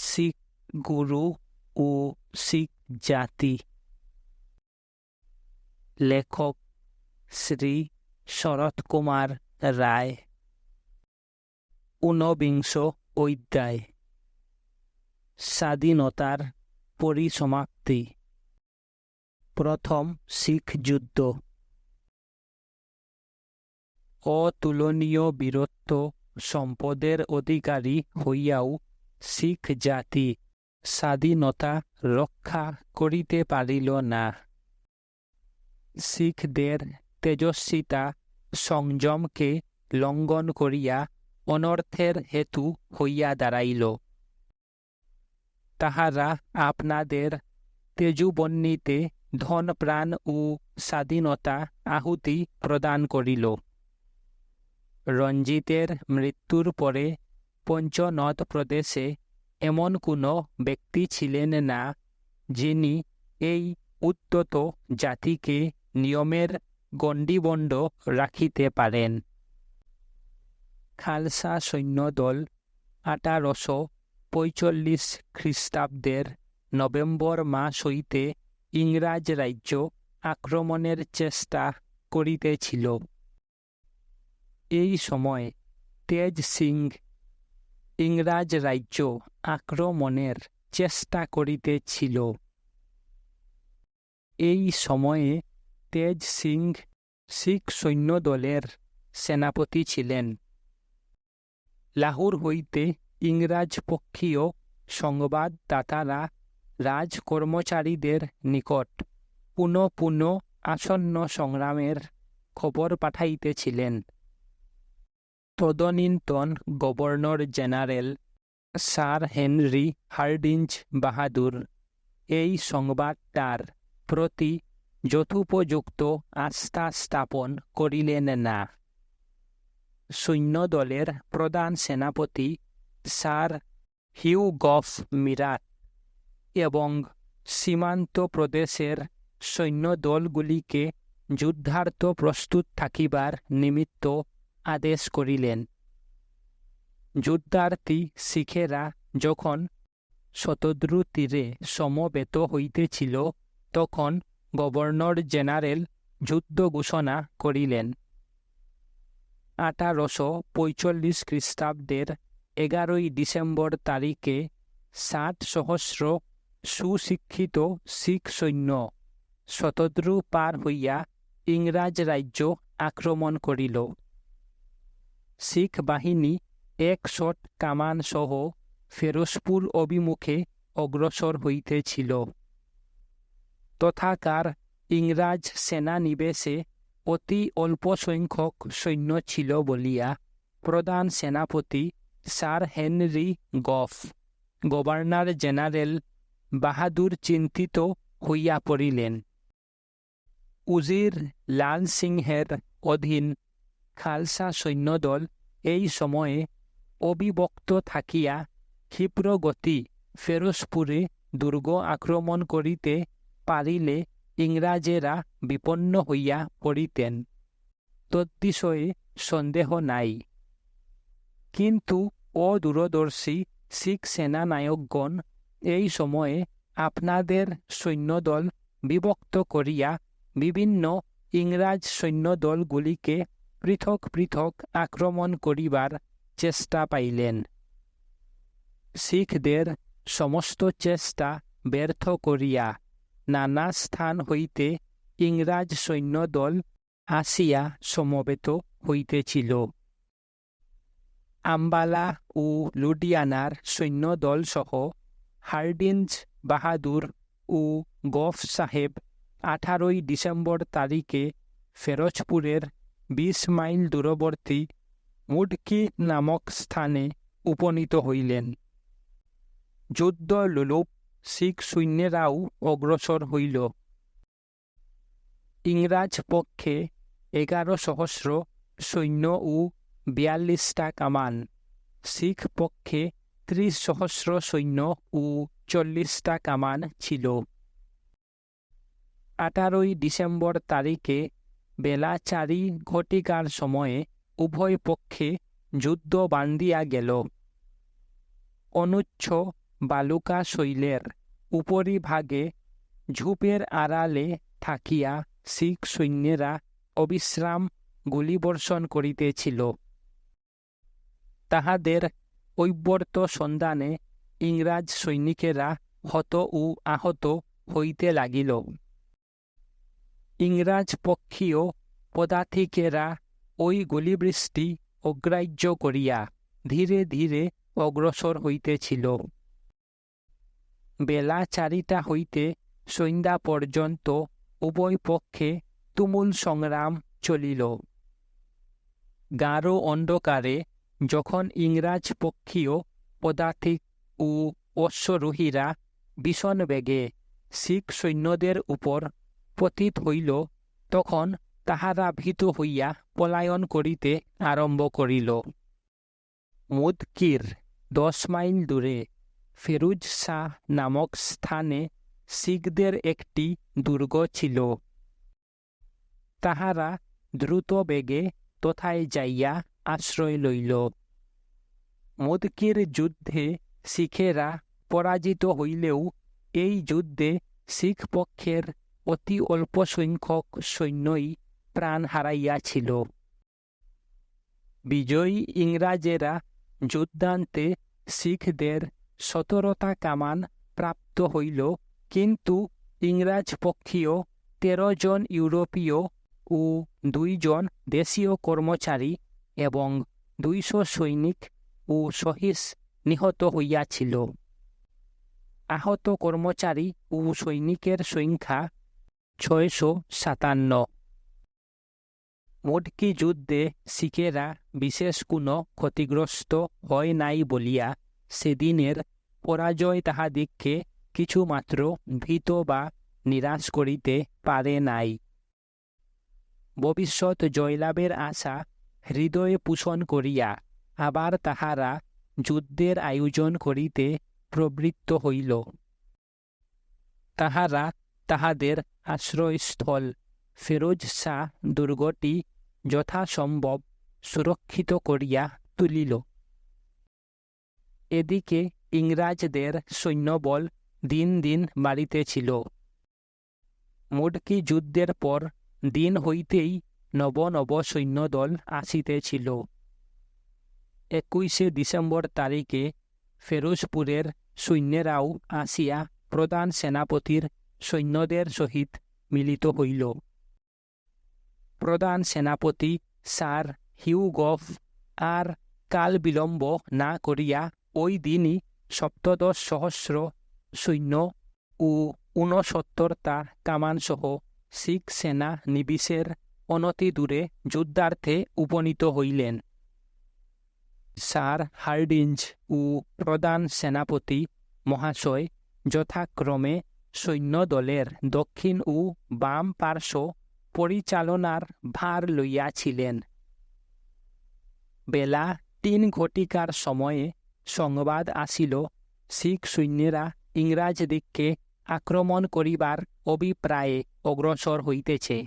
শিখ গুরু ও শিখ জাতি। লেখক শ্রী শরৎ কুমার রায়। ঊনবিংশ অধ্যায়। স্বাধীনতার পরিসমাপ্তি। প্রথম শিখ যুদ্ধ। অতুলনীয় বীরত্ব সম্পদের অধিকারী হইয়াও শিখ জাতি স্বাধীনতা রক্ষা করিতে পারিল না। শিখদের তেজস্বিতা সংযমকে লঙ্ঘন করিয়া অনর্থের হেতু হইয়া দাঁড়াইল। তাহারা আপনাদের তেজুবহ্নিতে ধন প্রাণ ও স্বাধীনতা আহুতি প্রদান করিল। রঞ্জিতের মৃত্যুর পরে পঞ্চনদ প্রদেশে এমন কোনো ব্যক্তি ছিলেন না যিনি এই উদ্ধত জাতিকে নিয়মের গণ্ডিবণ্ড রাখিতে পারেন। খালসা সৈন্যদল 1845 খ্রিস্টাব্দের নভেম্বর মাস হইতে ইংরাজ রাজ্য আক্রমণের চেষ্টা করিতেছিল। এই সময় তেজ সিং ইংরাজ রাজ্য আক্রমণের চেষ্টা করিতেছিল। এই সময়ে তেজ সিং শিখ সৈন্যদলের সেনাপতি ছিলেন। লাহোর হইতে ইংরাজ পক্ষীয় সংবাদদাতারা রাজকর্মচারীদের নিকট পুনঃ পুনঃ আসন্ন সংগ্রামের খবর পাঠাইতেছিলেন। তদনীন্তন governor general sir Henry Hardinge বাহাদুর এই সংবাদটার প্রতি যথোপযুক্ত আস্থা স্থাপন করিলেন না। সৈন্যদলের প্রধান সেনাপতি স্যার হিউ গফ মিরাট এবং সীমান্ত প্রদেশের সৈন্যদলগুলিকে যুদ্ধার্থ প্রস্তুত থাকিবার নিমিত্ত আদেশ করিলেন। যুদ্ধার্থী শিখেরা যখন শতদ্রু তীরে সমবেত হইতেছিল তখন গভর্নর জেনারেল যুদ্ধ ঘোষণা করিলেন। 1845 খ্রিস্টাব্দের 11 ডিসেম্বর তারিখে 60 সহস্র সুশিক্ষিত শিখ সৈন্য শতদ্রু পার হইয়া ইংরাজ রাজ্য আক্রমণ করিল। শিখ বাহিনী 100 কামান সহ ফিরোজপুর অভিমুখে অগ্রসর হইতেছিল। তথাকার ইংরাজ সেনানিবেশে অতি অল্প সংখ্যক সৈন্য ছিল বলিয়া প্রধান সেনাপতি স্যার হেনরি গফ গভর্নর জেনারেল বাহাদুর চিন্তিত হইয়া পড়িলেন। উজির লাল সিংহের অধীন খালসা সৈন্যদল এই সময়ে অবিভক্ত থাকিয়া ক্ষিপ্রগতি ফিরোজপুরে দুর্গ আক্রমণ করিতে পারিলে ইংরাজেরা বিপন্ন হইয়া পড়িতেন, তদ্বিষয়ে সন্দেহ নাই। কিন্তু অদূরদর্শী শিখ সেনানায়কগণ এই সময়ে আপনাদের সৈন্যদল বিভক্ত করিয়া বিভিন্ন ইংরাজ সৈন্যদলগুলিকে পৃথক পৃথক আক্রমণ করিবার চেষ্টা পাইলেন। শিখদের সমস্ত চেষ্টা ব্যর্থ করিয়া নানা স্থান হইতে ইংরাজ সৈন্যদল আসিয়া সমবেত হইতেছিল। আম্বালা ও লুধিয়ানার সৈন্যদল সহ হার্ডিঞ্জ বাহাদুর ও গফ সাহেব 18 ডিসেম্বর তারিখে ফিরোজপুরের 20 মাইল দূরবর্তী মুডকি নামক স্থানে উপনীত হইলেন। যুদ্ধ লোলুপ শিখ সৈন্যেরাও অগ্রসর হইল। ইংরাজ পক্ষে 11 সহস্র সৈন্য ও 42টা কামান, শিখ পক্ষে 30 সহস্র সৈন্য ও 40টা কামান ছিল। 18 ডিসেম্বর তারিখে বেলা 4 ঘটিকার সময়ে উভয় পক্ষে যুদ্ধ বান্ধিয়া গেল। অনুচ্ছ বালুকা শৈলের উপরিভাগে ঝোপের আড়ালে থাকিয়া শিখ সৈন্যেরা অবিশ্রাম গুলিবর্ষণ করিতেছিল। তাহাদের ঐবর্ত সন্ধানে ইংরাজ সৈনিকেরা হত ও আহত হইতে লাগিল। ইংরাজ পক্ষীয় পদাতিকেরা ওই গুলিবৃষ্টি অগ্রাহ্য করিয়া ধীরে ধীরে অগ্রসর হইতেছিল। বেলা 4টা হইতে সন্ধ্যা পর্যন্ত উভয় পক্ষে তুমুল সংগ্রাম চলিল। গাঢ় অন্ধকারে যখন ইংরাজ পক্ষীয় পদাতিক ও অশ্বারোহীরা ভীষণ বেগে শিখ সৈন্যদের উপর পতিত হইল, তখন তাহারা ভীত হইয়া পলায়ন করিতে আরম্ভ করিল। মুদকির 10 মাইল দূরে ফিরোজ শাহ নামক স্থানে শিখদের একটি দুর্গ ছিল। তাহারা দ্রুত বেগে তথায় যাইয়া আশ্রয় লইল। মুদকির যুদ্ধে শিখেরা পরাজিত হইলেও এই যুদ্ধে শিখ পক্ষের অতি অল্প সংখ্যক সৈন্যই প্রাণ হারাইয়াছিল। বিজয়ী ইংরাজেরা যুদ্ধান্তে শিখদের 17টা কামান প্রাপ্ত হইল, কিন্তু ইংরাজ পক্ষীয় 13 জন ইউরোপীয় ও 2 জন দেশীয় কর্মচারী এবং 200 সৈনিক ও সহিস নিহত হইয়াছিল। আহত কর্মচারী ও সৈনিকের সংখ্যা 657। মুদকি যুদ্ধে শিখেরা বিশেষ কোনো ক্ষতিগ্রস্ত হয় নাই বলিয়া সেদিনের পরাজয় তাহাদিগকে কিছুমাত্র ভীত বা নিরাশ করিতে পারে নাই। ভবিষ্যৎ জয়লাভের আশা হৃদয়ে পোষণ করিয়া আবার তাহারা যুদ্ধের আয়োজন করিতে প্রবৃত্ত হইল। তাহারা তাহাদের আশ্রয়স্থল ফিরোজ শাহ দুর্গটি যথাসম্ভব সুরক্ষিত করিয়া তুলিল। এদিকে ইংরাজদের সৈন্যবল দিন দিন বাড়িতেছিল। মুদকি যুদ্ধের পর দিন হইতেই নব নব সৈন্যদল আসিতেছিল। 21শে ডিসেম্বর তারিখে ফিরোজপুরের সৈন্যেরাও আসিয়া প্রধান সেনাপতির সৈন্যদের সহিত মিলিত হইল। প্রধান সেনাপতি স্যার হিউ গফ আর কাল বিলম্ব না করিয়া ওই দিনই 17,000 সৈন্য ও 69টা কামানসহ শিখ সেনা নিবিষের অনতি দূরে যুদ্ধার্থে উপনীত হইলেন। স্যার হার্ডিঞ্জ ও প্রধান সেনাপতি মহাশয় যথাক্রমে সৈন্যদলের দক্ষিণ ও বাম পার্শ্ব পরিচালনার ভার লইয়াছিলেন। বেলা 3 ঘটিকার সময়ে সংবাদ আসিল, শিখ সৈন্যেরা ইংরাজদিগকে আক্রমণ করিবার অভিপ্রায়ে অগ্রসর হইতেছে।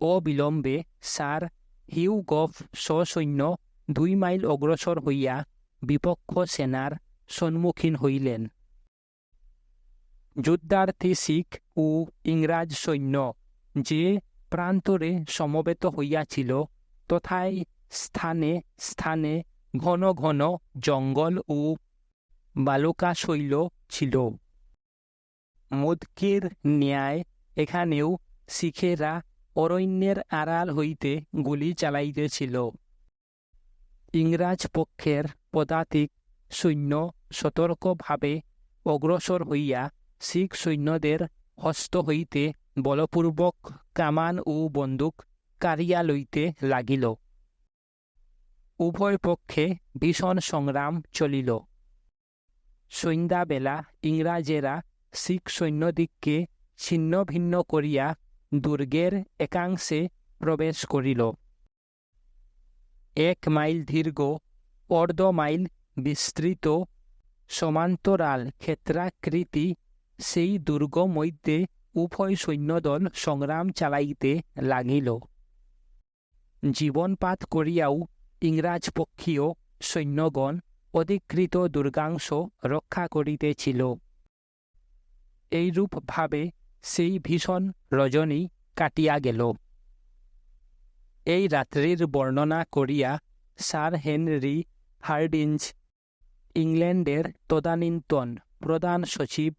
অবিলম্বে স্যার হিউ গফ সসৈন্য 2 মাইল অগ্রসর হইয়া বিপক্ষ সেনার সম্মুখীন হইলেন। যুদ্ধার্থী শিখ ও ইংরাজ সৈন্য যে প্রান্তরে সমবেত হইয়াছিল, তথায় স্থানে স্থানে ঘন ঘন জঙ্গল ও বালুকাশৈল ছিল। মুদকির ন্যায় এখানেও শিখেরা অরণ্যের আড়াল হইতে গুলি চালাইতেছিল। ইংরাজ পক্ষের পদাতিক সৈন্য সতর্কভাবে অগ্রসর হইয়া শিখ সৈন্যদের হস্ত হইতে বলপূর্বক কামান ও বন্দুক কাড়িয়া লইতে লাগিল। উভয় পক্ষে ভীষণ সংগ্রাম চলিল। সন্ধ্যাবেলা ইংরাজেরা শিখ সৈন্যদিগকে ছিন্ন ভিন্ন করিয়া দুর্গের একাংশে প্রবেশ করিল। 1 মাইল দীর্ঘ, অর্ধ মাইল বিস্তৃত সমান্তরাল ক্ষেত্রাকৃতি সেই দুর্গ মধ্যে উভয় সৈন্যদল সংগ্রাম চালাইতে লাগিল। জীবনপাত করিয়াও ইংরাজ পক্ষীয় সৈন্যগণ অধিকৃত দুর্গাংশ রক্ষা করিতেছিল। এইরূপ ভাবে সেই ভীষণ রজনী কাটিয়া গেল। এই রাত্রির বর্ণনা করিয়া স্যার হেনরি হার্ডিঞ্জ ইংল্যান্ডের তদানীন্তন প্রধান সচিব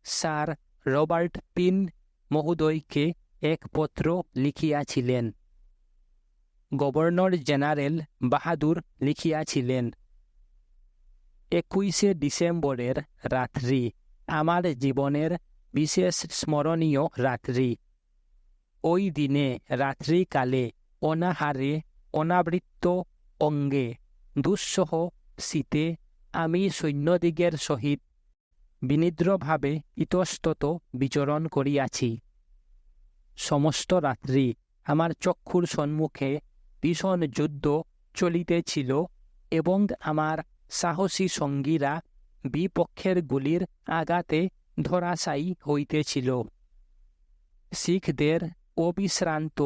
স্যার রবার্ট পিন মহোদয়কে এক পত্র লিখিয়াছিলেন। গভর্নর জেনারেল বাহাদুর লিখিয়াছিলেন, 21শে ডিসেম্বরের রাত্রি আমার জীবনের বিশেষ স্মরণীয় রাত্রি। ওই দিনে রাত্রিকালে অনাহারে অনাবৃত্ত অঙ্গে দুঃসহ শীতে আমি সৈন্যদিগের সহিত বিনিদ্রভাবে ইতস্তত বিচরণ করিয়াছি। সমস্ত রাত্রি আমার চক্ষুর সম্মুখে ভীষণ যুদ্ধ চলিতেছিল এবং আমার সাহসী সঙ্গীরা বিপক্ষের গুলির আঘাতে ধরাশায়ী হইতেছিল। শিখদের অবিশ্রান্ত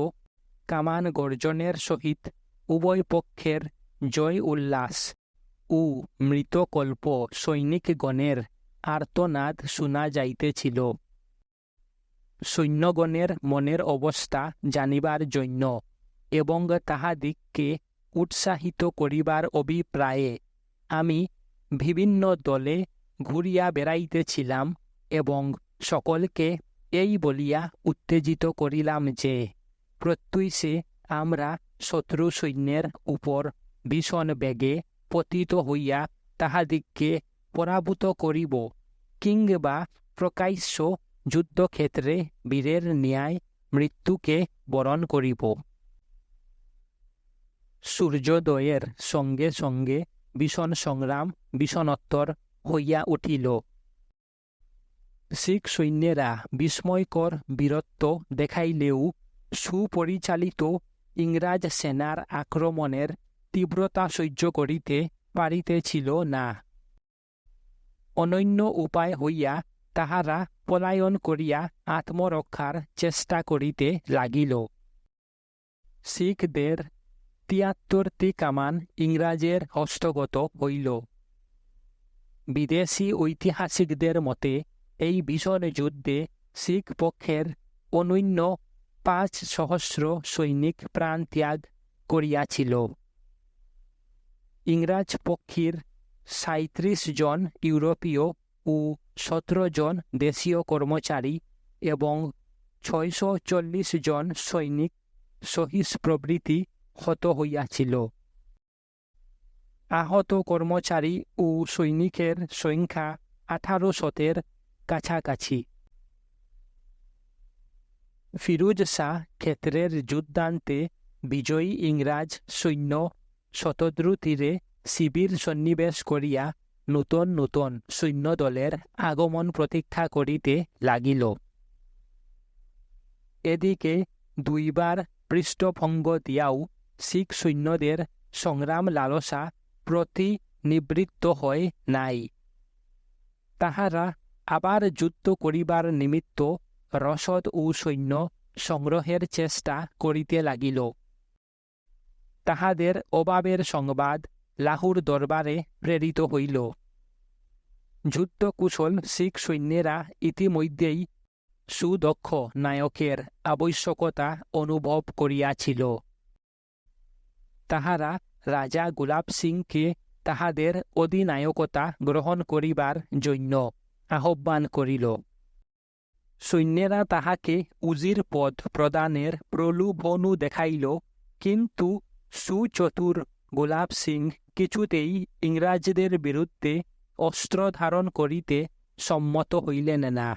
কামান গর্জনের সহিত উভয় পক্ষের জয় উল্লাস ও মৃতকল্প সৈনিকগণের আর্তনাদ শোনা যাইতেছিল। সৈন্যগণের মনের অবস্থা জানিবার জন্য এবং তাহাদিগকে উৎসাহিত করিবার অভিপ্রায়ে আমি বিভিন্ন দলে ঘুরিয়া বেড়াইতেছিলাম এবং সকলকে এই বলিয়া উত্তেজিত করিলাম যে প্রত্যুষে আমরা শত্রু সৈন্যের উপর ভীষণ বেগে পতিত হইয়া তাহাদিগকে পরাভূত করিব, কিংবা প্রকাশ্য যুদ্ধক্ষেত্রে বীরের ন্যায় মৃত্যুকে বরণ করিব। সূর্যোদয়ের সঙ্গে সঙ্গে ভীষণ সংগ্রাম ভীষণোত্তর হইয়া উঠিল। শিখ সৈন্যেরা বিস্ময়কর বীরত্ব দেখাইলেও সুপরিচালিত ইংরাজ সেনার আক্রমণের তীব্রতা সহ্য করিতে পারিতেছিল না। অনন্য উপায় হইয়া তাহারা পলায়ন করিয়া আত্মরক্ষার চেষ্টা করিতে লাগিল। শিখদের ৭৩টি কামান ইংরাজের হস্তগত হইল। বিদেশী ঐতিহাসিকদের মতে এই ভীষণ যুদ্ধে শিখ পক্ষের অনূন্য ৫,০০০ সৈনিক প্রাণ ত্যাগ করিয়াছিল। ইংরাজ পক্ষের ৩৭ জন ইউরোপীয় ও ১৭ জন দেশীয় কর্মচারী এবং ৬৪০ জন সৈনিক সহিষ্প্রভৃতি হত হইয়াছিল। আহত কর্মচারী ও সৈনিকের সংখ্যা ১৮০০-এর কাছাকাছি। ফিরোজ শাহ ক্ষেত্রের যুদ্ধান্তে বিজয়ী ইংরাজ সৈন্য শতদ্রু তীরে শিবির সন্নিবেশ করিয়া নূতন নূতন সৈন্যদলের আগমন প্রতীক্ষা করিতে লাগিল। এদিকে দুইবার পৃষ্ঠভঙ্গ দিয়াও শিখ সৈন্যদের সংগ্রাম লালসা প্রতিনিবৃত্ত হয় নাই। তাহারা আবার যুদ্ধ করিবার নিমিত্ত রসদ ও সৈন্য সংগ্রহের চেষ্টা করিতে লাগিল। তাহাদের অভাবের সংবাদ লাহুর দরবারে প্রেরিত হইল। যুদ্ধকুশল শিখ সৈন্যেরা ইতিমধ্যেই সুদক্ষ নায়কের আবশ্যকতা অনুভব করিয়াছিল। তাহারা রাজা গুলাব সিংকে তাহাদের অধিনায়কতা গ্রহণ করিবার জন্য আহ্বান করিল। সৈন্যেরা তাহাকে উজির পদ প্রদানের প্রলোভনও দেখাইল, কিন্তু সুচতুর গোলাপ সিং কিছুতেই ইংরাজদের বিরুদ্ধে অস্ত্র ধারণ করিতে সম্মত হইলেন না।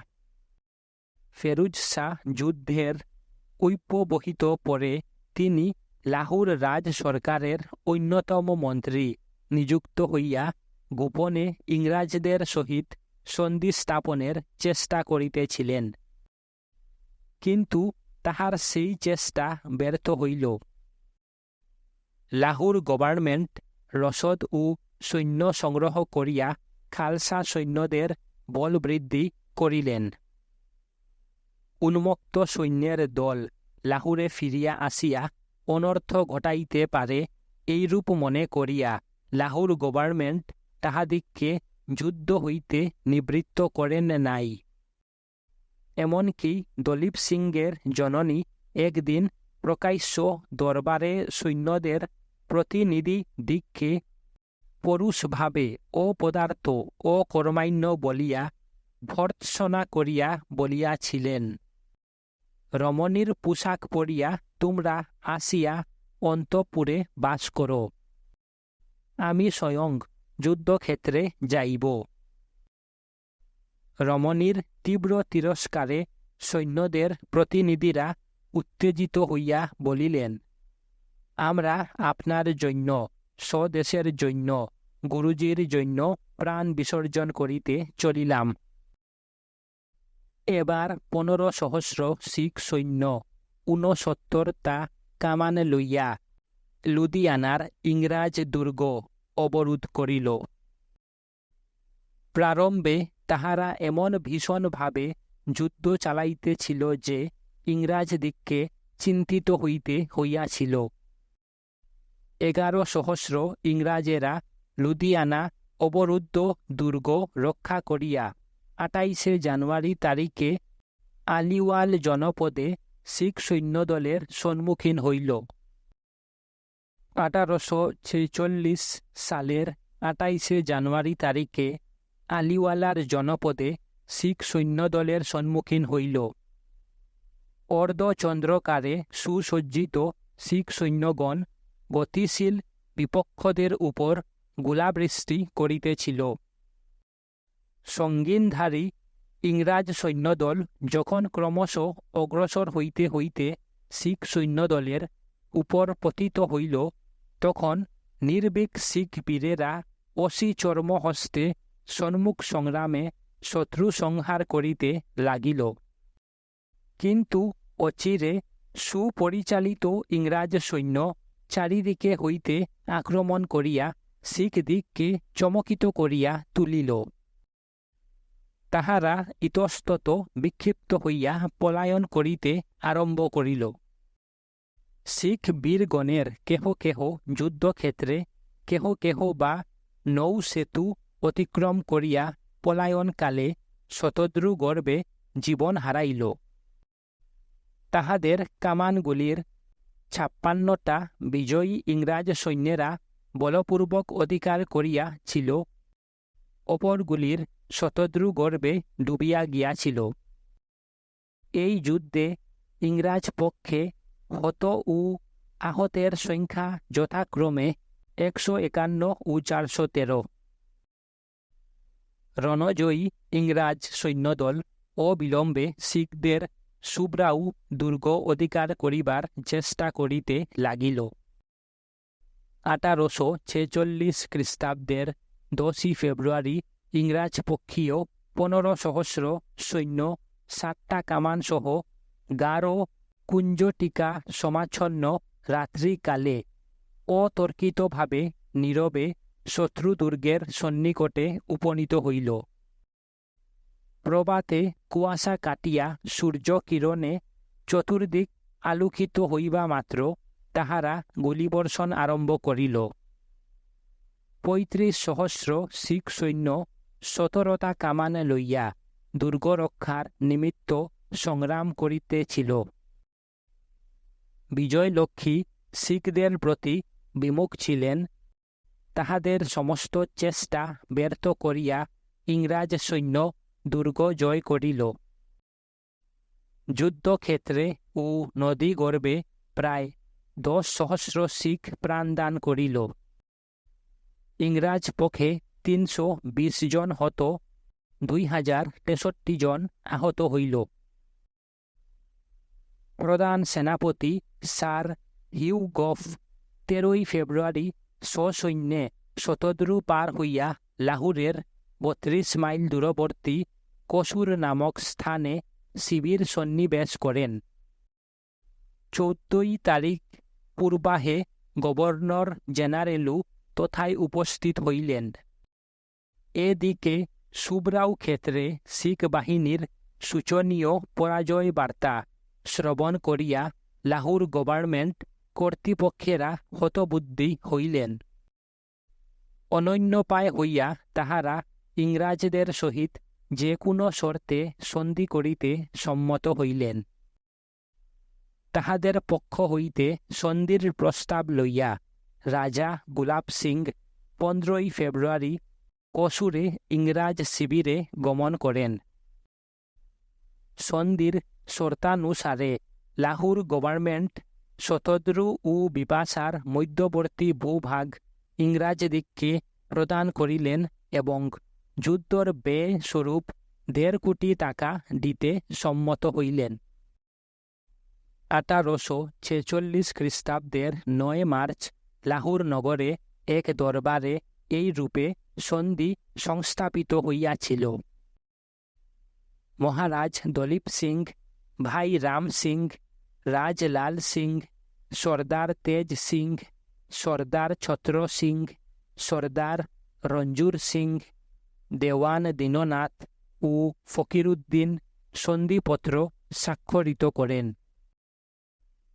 ফেরুজ শাহ যুদ্ধের ঐক্যবহিত পরে তিনি লাহুর রাজ সরকারের অন্যতম মন্ত্রী নিযুক্ত হইয়া গোপনে ইংরাজদের সহিত সন্ধি স্থাপনের চেষ্টা করিতেছিলেন, কিন্তু তাহার সেই চেষ্টা ব্যর্থ হইল। লাহুর গভর্নমেন্ট রসদ ও সৈন্য সংগ্রহ করিয়া খালসা সৈন্যদের বল বৃদ্ধি করিলেন। উন্মত্ত সৈন্যের দল লাহুরে ফিরিয়া আসিয়া অনর্থ ঘটাইতে পারে এইরূপ মনে করিয়া লাহুর গভর্নমেন্ট তাহাদিগকে যুদ্ধ হইতে নিবৃত্ত করেন নাই। এমনকি দলীপ সিংয়ের জননী একদিন প্রকাশ্য দরবারে সৈন্যদের প্রতিনিধি দিগকে পরুষভাবে অপদার্থ ও কর্মান্য বলিয়া ভর্ৎসনা করিয়া বলিয়াছিলেন, রমণীর পোশাক পরিয়া তোমরা আসিয়া অন্তঃপুরে বাস করো, আমি স্বয়ং যুদ্ধক্ষেত্রে যাইব। রমণীর তীব্র তিরস্কারে সৈন্যদের প্রতিনিধিরা উত্তেজিত হইয়া বলিলেন, আমরা আপনার জন্য, স্বদেশের জন্য, গুরুজির জন্য প্রাণ বিসর্জন করিতে চলিলাম। এবার 15,000 শিখ সৈন্য 69টা কামান লইয়া লুধিয়ানার ইংরাজ দুর্গ অবরোধ করিল। প্রারম্ভে তাহারা এমন ভীষণভাবে যুদ্ধ চালাইতেছিল যে ইংরাজদিগকে চিন্তিত হইয়াছিল। 11,000 ইংরাজেরা লুধিয়ানা অবরুদ্ধ দুর্গ রক্ষা করিয়া 28 জানুয়ারি তারিখে আলিওয়াল জনপদে শিখ সৈন্যদলের সম্মুখীন হইল। 1846 সালের 28 জানুয়ারি তারিখে আলিওয়ালার জনপদে শিখ সৈন্যদলের সম্মুখীন হইল। অর্ধচন্দ্রকারে সুসজ্জিত শিখ সৈন্যগণ গতিশীল বিপক্ষদের উপর গোলাবৃষ্টি করিতেছিল। সঙ্গীনধারী ইংরাজ সৈন্যদল যখন ক্রমশ অগ্রসর হইতে হইতে শিখ সৈন্যদলের উপর পতিত হইল, তখন নির্ভীক শিখ বীরেরা অসি চর্মহস্তে সম্মুখ সংগ্রামে শত্রু সংহার করিতে লাগিল। কিন্তু অচিরে সুপরিচালিত ইংরাজ সৈন্য চারিদিকে হইতে আক্রমণ করিয়া শিখ দিগকে চমকিত করিয়া তুলিল। তাহারা ইতস্তত বিক্ষিপ্ত হইয়া পলায়ন করিতে আরম্ভ করিল। শিখ বীরগণের কেহ কেহ যুদ্ধক্ষেত্রে, কেহ কেহ বা নৌ সেতু অতিক্রম করিয়া পলায়নকালে শতদ্রু গর্বে জীবন হারাইল। তাহাদের কামানগুলির 56টা বিজয়ী ইংরাজ সৈন্যেরা বলপূর্বক অধিকার করিয়াছিল, অপরগুলির শতদ্রু গর্বে ডুবিয়া গিয়াছিল। এই যুদ্ধে ইংরাজ পক্ষে হত ও আহতের সংখ্যা যথাক্রমে 151 ও 413। রণজয়ী ইংরাজ সৈন্যদল অবিলম্বে শিখদের সুব্রাউ দুর্গ অধিকার করিবার চেষ্টা করিতে লাগিল। 1846 খ্রিস্টাব্দের 10 ফেব্রুয়ারি ইংরাজ পক্ষীয় 15,000 সৈন্য 7টা কামান সহ গাঢ় কুঞ্জটিকা সমাচ্ছন্ন রাত্রিকালে অতর্কিতভাবে নীরবে শত্রু দুর্গের সন্নিকটে উপনীত হইল। প্রভাতে কুয়াশা কাটিয়া সূর্য কিরণে চতুর্দিক আলোকিত হইবা মাত্র তাহারা গুলিবর্ষণ আরম্ভ করিল। 35,000 শিখ সৈন্য 17টা কামান লইয়া দুর্গ রক্ষার নিমিত্ত সংগ্রাম করিতেছিল। বিজয়লক্ষ্মী শিখদের প্রতি বিমুখ ছিলেন। তাহাদের সমস্ত চেষ্টা ব্যর্থ করিয়া ইংরাজ সৈন্য দুর্গ জয় করিল। যুদ্ধক্ষেত্রে ও নদী গর্ভে প্রায় 10,000 শিখ প্রাণদান করিল। ইংরাজ পক্ষে 320 জন হত, 2063 জন আহত হইল। প্রধান সেনাপতি স্যার হিউ গফ 13 ফেব্রুয়ারি সসৈন্যে শতদ্রু পার হইয়া লাহোরের 32 মাইল দূরবর্তী কসুর নামক স্থানে শিবির সন্নিবেশ করেন। 14 তারিখ পূর্বাহে গভর্নর জেনারেলও তথায় উপস্থিত হইলেন। এদিকে সুব্রাউ ক্ষেত্রে শিখ বাহিনীর শোচনীয় পরাজয় বার্তা শ্রবণ করিয়া লাহোর গভর্নমেন্ট কর্তৃপক্ষেরা হতবুদ্ধি হইলেন। অনন্যপায় হইয়া তাহারা ইংরাজদের সহিত যে কোনো শর্তে সন্ধি করিতে সম্মত হইলেন। তাহাদের পক্ষ হইতে সন্ধির প্রস্তাব লইয়া রাজা গুলাব সিং 15 ফেব্রুয়ারি কসুরে ইংরাজ শিবিরে গমন করেন। সন্ধির শর্তানুসারে লাহোর গভর্নমেন্ট শতদ্রু ও বিপাশার মধ্যবর্তী ভূভাগ ইংরাজদিগকে প্রদান করিলেন এবং যুদ্ধর ব্যয় স্বরূপ 1.5 কোটি টাকা দিতে সম্মত হইলেন। 1846 খ্রিস্টাব্দের 9 মার্চ লাহোর নগরে এক দরবারে এই রূপে সন্ধি সংস্থাপিত হইয়াছিল। মহারাজ দলীপ সিং, ভাই রাম সিং, রাজলাল সিং, সর্দার তেজ সিং, সর্দার ছত্র সিং, সর্দার রঞ্জুর সিং, দেওয়ান দীননাথ ও ফকিরুদ্দিন সন্ধিপত্র স্বাক্ষরিত করেন।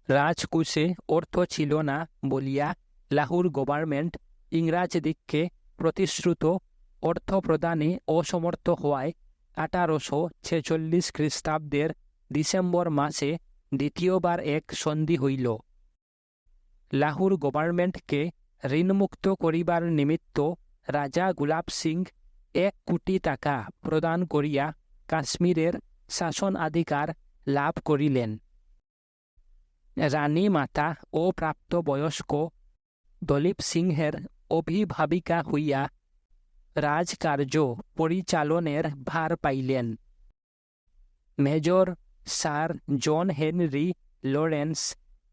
রাজকোষে অর্থ ছিল না বলিয়া লাহোর গভর্নমেন্ট ইংরাজদিগকে প্রতিশ্রুত অর্থ প্রদানে অসমর্থ হওয়ায় 1846 খ্রিস্টাব্দের ডিসেম্বর মাসে দ্বিতীয়বার এক সন্ধি হইল। লাহোর গভর্নমেন্টকে ঋণমুক্ত করিবার নিমিত্ত রাজা গুলাব সিং 1 কোটি টাকা প্রদান করিয়া কাশ্মীরের শাসনাধিকার লাভ করিলেন। রানী মাতা ও প্রাপ্তবয়স্ক দলীপ সিংহের অভিভাবিকা হইয়া রাজকার্য পরিচালনের ভার পাইলেন। Major sir John Henry Lawrence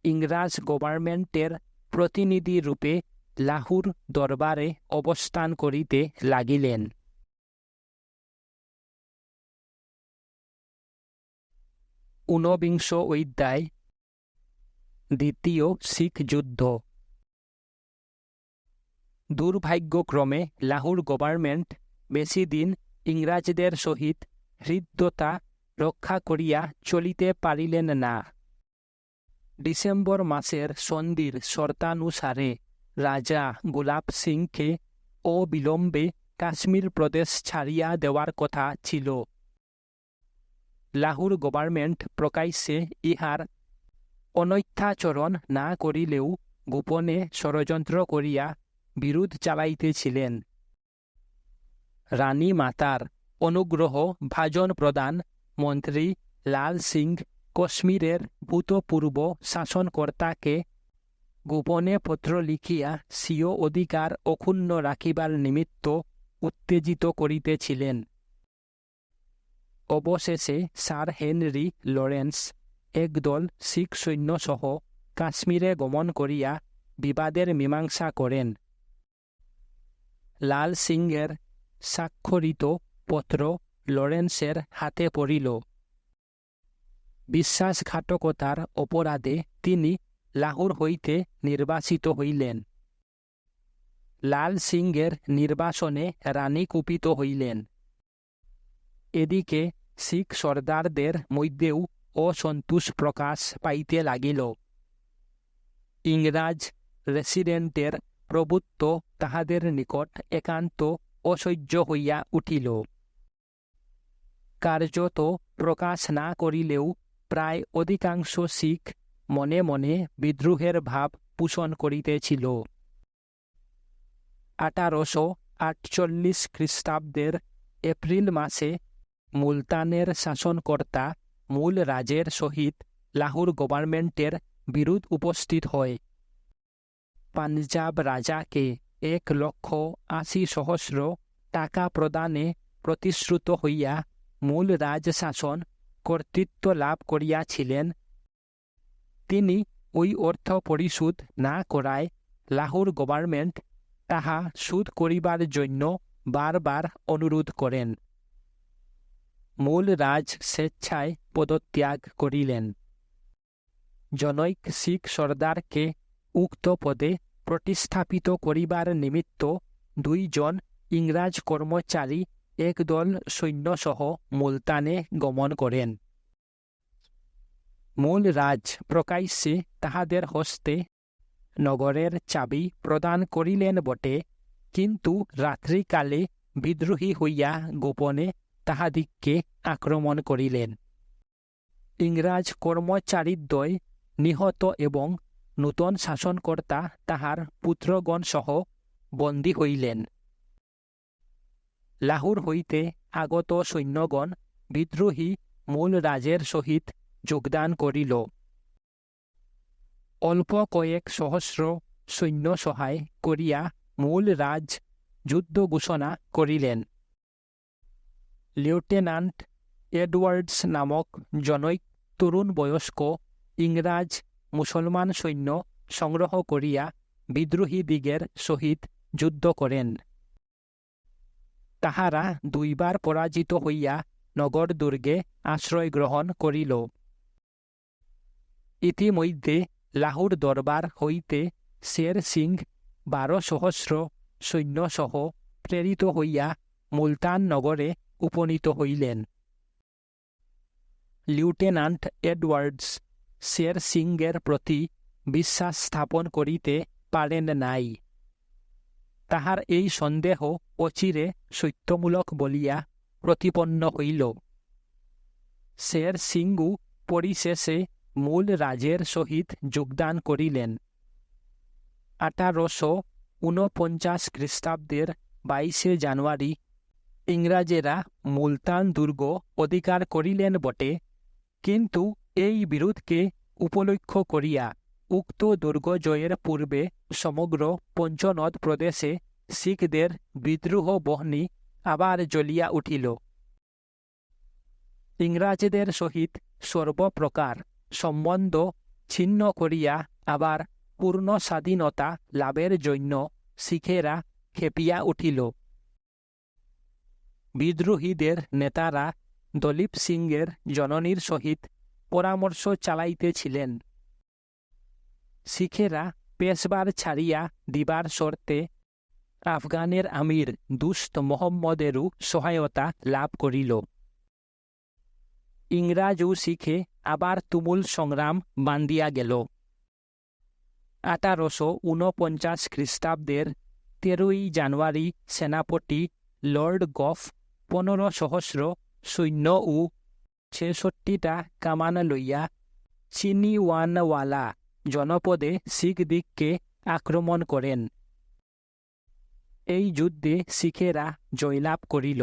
ইংরাজ গভর্নমেন্টের প্রতিনিধি রূপে লাহোর দরবারে অবস্থান করিতে লাগিলেন। ঊনবিংশ অধ্যায় দ্বিতীয় শিখ যুদ্ধ। দুর্ভাগ্যক্রমে লাহোর গভর্নমেন্ট বেশি দিন ইংরাজদের সহিত হৃদ্যতা রক্ষা করিয়া চলিতে পারিলেন না। ডিসেম্বর মাসের সন্ধির শর্তানুসারে রাজা গুলাব সিংকে অবিলম্বে কাশ্মীর প্রদেশ ছাড়িয়া দেওয়ার কথা ছিল। লাহোর গভর্নমেন্ট প্রকাশ্যে ইহার অনৈত্যাচরণ না করিলেও গোপনে ষড়যন্ত্র করিয়া বিরোধ চালাইতেছিলেন। রানী মাতার অনুগ্রহ ভাজন প্রদান মন্ত্রী লাল সিং কাশ্মীরের ভূতপূর্ব শাসনকর্তাকে গোপনে পত্র লিখিয়া স্বীয় অধিকার অক্ষুণ্ণ রাখিবার নিমিত্ত উত্তেজিত করিতেছিলেন। অবশেষে স্যার হেনরি লরেন্স একদল শিখ সৈন্যসহ কাশ্মীরে গমন করিয়া বিবাদের মীমাংসা করেন। লাল সিংয়ের স্বাক্ষরিত পত্র লরেন্সের হাতে পড়িল। বিশ্বাসঘাতকতার অপরাধে তিনি লাহোর হইতে নির্বাসিত হইলেন। লাল সিংয়ের নির্বাসনে রানী কুপিত হইলেন। এদিকে শিখ সর্দারদের মধ্যেও অসন্তোষ প্রকাশ পাইতে লাগিল। ইংরাজ রেসিডেন্টের প্রভুত্ব তাহাদের নিকট একান্ত অসহ্য হইয়া উঠিল। কার্যত প্রকাশ না করিলেও প্রায় অধিকাংশ শিখ মনে মনে বিদ্রোহের ভাব পোষণ করিতেছিল। 1848 খ্রিস্টাব্দের এপ্রিল মাসে মুলতানের শাসনকর্তা মূল রাজের সহিত লাহোর গভর্নমেন্টের বিরোধ উপস্থিত হয়। পাঞ্জাব রাজাকে 1,80,000 টাকা প্রদানে প্রতিশ্রুত হইয়া মূল রাজশাসন কর্তৃত্ব লাভ করিয়াছিলেন। তিনি ওই অর্থ পরিশোধ না করায় লাহোর গভর্নমেন্ট তাহা শোধ করিবার জন্য বারবার অনুরোধ করেন। মূল রাজ স্বেচ্ছায় পদত্যাগ করিলেন। জনৈক শিখ সর্দারকে উক্ত পদে প্রতিস্থাপিত করিবার নিমিত্ত 2 জন ইংরাজ কর্মচারী একদল সৈন্যসহ মুলতানে গমন করেন। মূল রাজ প্রকাশ্যে তাহাদের হস্তে নগরের চাবি প্রদান করিলেন বটে, কিন্তু রাত্রিকালে বিদ্রোহী হইয়া গোপনে তাহাদিগকে আক্রমণ করিলেন। ইংরাজ কর্মচারীদ্বয় নিহত এবং নূতন শাসনকর্তা তাহার পুত্রগণ সহ বন্দী হইলেন। লাহুর হইতে আগত সৈন্যগণ বিদ্রোহী মূল রাজের সহিত যোগদান করিল। অল্প কয়েক সহস্র সৈন্য সহায় করিয়া মূল রাজ যুদ্ধ ঘোষণা করিলেন। লেফটেন্যান্ট এডওয়ার্ডস নামক জনৈক তরুণ বয়স্ক ইংরাজ মুসলমান সৈন্য সংগ্রহ করিয়া বিদ্রোহীদিগের সহিত যুদ্ধ করেন। তাহারা দুইবার পরাজিত হইয়া নগর দুর্গে আশ্রয় গ্রহণ করিল। ইতিমধ্যে লাহুর দরবার হইতে শের সিং 12 সহস্র সৈন্যসহ প্রেরিত হইয়া মুলতান নগরে উপনীত হইলেন। লিউটেন্যান্ট এডওয়ার্ডস শের সিংয়ের প্রতি বিশ্বাস স্থাপন করিতে পারেন নাই। তাহার এই সন্দেহ অচিরে সত্যমূলক বলিয়া প্রতিপন্ন হইল। শের সিংও পরিশেষে মূল রাজের সহিত যোগদান করিলেন। 1849 খ্রিস্টাব্দের 22 জানুয়ারি ইংরাজেরা মুলতান দুর্গ অধিকার করিলেন বটে, কিন্তু এই বিরোধকে উপলক্ষ্য করিয়া উক্ত দুর্গ জয়ের পূর্বে সমগ্র পঞ্চনদ প্রদেশে শিখদের বিদ্রোহ বহনি আবার জ্বলিয়া উঠিল। ইংরাজদের সহিত সর্বপ্রকার সম্বন্ধ ছিন্ন করিয়া আবার পূর্ণ স্বাধীনতা লাভের জন্য শিখেরা খেপিয়া উঠিল। বিদ্রোহীদের নেতারা দলীপ সিংয়ের জননীর সহিত পরামর্শ চালাইতেছিলেন। শিখেরা পেশবার ছাড়িয়া দিবার শর্তে আফগানের আমির দুস্ত মোহাম্মদেরও সহায়তা লাভ করিল। ইংরাজ ও শিখে আবার তুমুল সংগ্রাম বান্ধিয়া গেল। 1849 খ্রিস্টাব্দের 13 জানুয়ারি সেনাপতি লর্ড গফ 15 সহস্র সৈন্য ও 66টা কামান লইয়া চিনিওয়ানওয়ালা জনপদে শিখদিগকে আক্রমণ করেন। এই যুদ্ধে শিখেরা জয়লাভ করিল।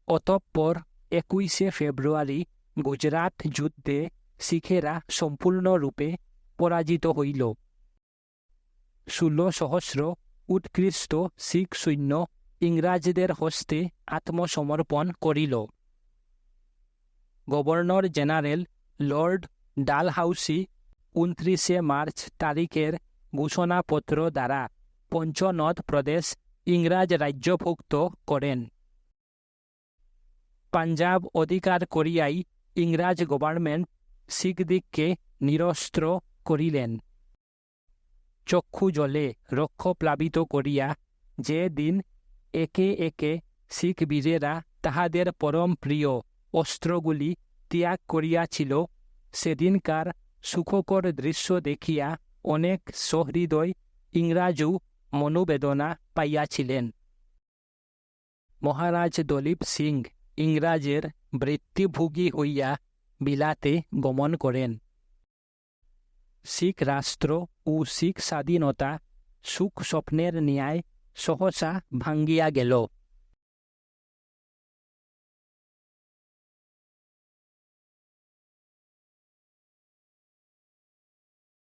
অতঃপর 21 ফেব্রুয়ারি গুজরাট যুদ্ধে শিখেরা সম্পূর্ণরূপে পরাজিত হইল। 16 সহস্র উৎকৃষ্ট শিখ সৈন্য ইংরাজদের হস্তে আত্মসমর্পণ করিল। Governor general Lord Dalhousie 29 March তারিখের ঘোষণাপত্র দ্বারা পঞ্চনদ প্রদেশ ইংরাজ রাজ্যভুক্ত করেন। পাঞ্জাব অধিকার করিয়াই ইংরাজ গভর্নমেন্ট শিখদিগকে নিরস্ত্র করিলেন। চক্ষু জলে রক্তপ্লাবিত করিয়া যে দিন একে একে শিখ বীরেরা তাহাদের পরম প্রিয় অস্ত্রগুলি ত্যাগ করিয়াছিল, সেদিনকার সুখকর দৃশ্য দেখিয়া অনেক সহৃদয় ইংরাজও মনোবেদনা পাইয়াছিলেন। মহারাজ দলীপ সিং ইংরাজের বৃত্তিভোগী হইয়া বিলাতে গমন করেন। শিখ রাষ্ট্র ও শিখ স্বাধীনতা সুখ স্বপ্নের ন্যায় সহসা ভাঙ্গিয়া গেল।